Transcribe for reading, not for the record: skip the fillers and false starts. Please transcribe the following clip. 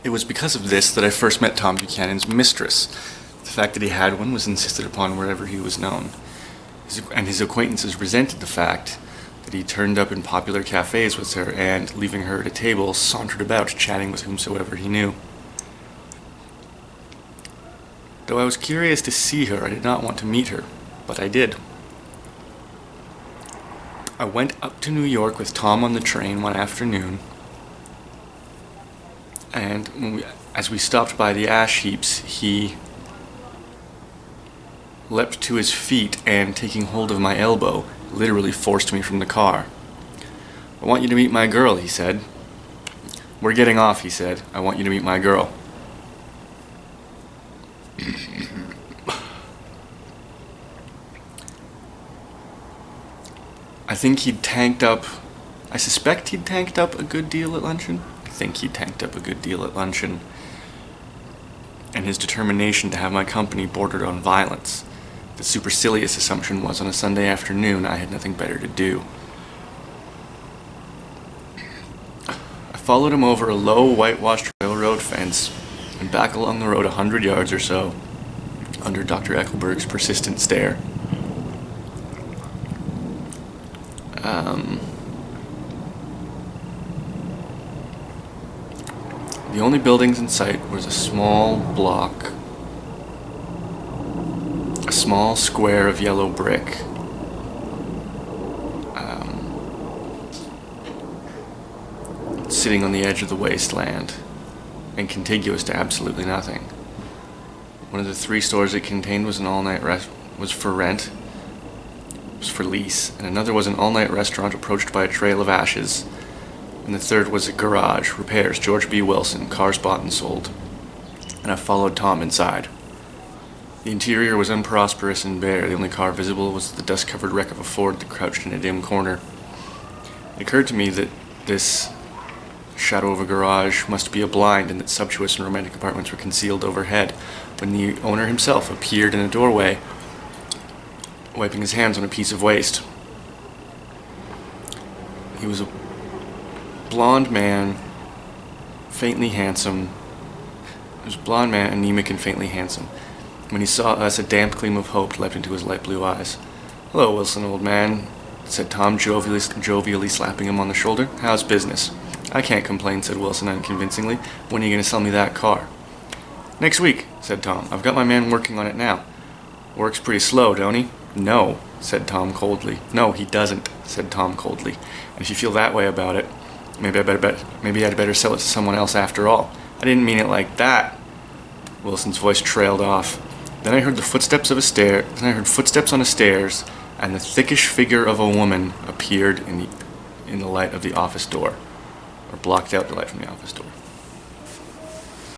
It was because of this that I first met Tom Buchanan's mistress. The fact that he had one was insisted upon wherever he was known. His acquaintances resented the fact that he turned up in popular cafes with her and, leaving her at a table, sauntered about chatting with whomsoever he knew. Though I was curious to see her, I did not want to meet her, but I did. I went up to New York with Tom on the train one afternoon, and as we stopped by the ash heaps, he leapt to his feet and, taking hold of my elbow, literally forced me from the car. "I want you to meet my girl," he said. "We're getting off," he said. "I want you to meet my girl." I suspect he'd tanked up a good deal at luncheon. And his determination to have my company bordered on violence. The supercilious assumption was, on a Sunday afternoon, I had nothing better to do. I followed him over a low, whitewashed railroad fence and back along the road 100 yards or so, under Dr. Eckelberg's persistent stare. The only buildings in sight was a small square of yellow brick. Sitting on the edge of the wasteland and contiguous to absolutely nothing. One of the 3 stores it contained was an all-night was for rent. It was for lease, and another was an all-night restaurant approached by a trail of ashes. And the third was a garage, repairs, George B. Wilson, cars bought and sold. And I followed Tom inside. The interior was unprosperous and bare. The only car visible was the dust-covered wreck of a Ford that crouched in a dim corner. It occurred to me that this shadow of a garage must be a blind, and that sumptuous and romantic apartments were concealed overhead, when the owner himself appeared in a doorway, wiping his hands on a piece of waste. He was a blonde man, faintly handsome. He was a blonde man, anemic and faintly handsome. When he saw us, a damp gleam of hope leapt into his light blue eyes. "Hello, Wilson, old man," said Tom, jovially slapping him on the shoulder. "How's business?" "I can't complain," said Wilson unconvincingly. "When are you going to sell me that car?" "Next week," said Tom. "I've got my man working on it now." "Works pretty slow, don't he?" "No," said Tom coldly. "No, he doesn't," said Tom coldly. "And if you feel that way about it, maybe I'd better sell it to someone else after all." "I didn't mean it like that." Wilson's voice trailed off. Then I heard footsteps on the stairs, and the thickish figure of a woman appeared in the light of the office door, or blocked out the light from the office door.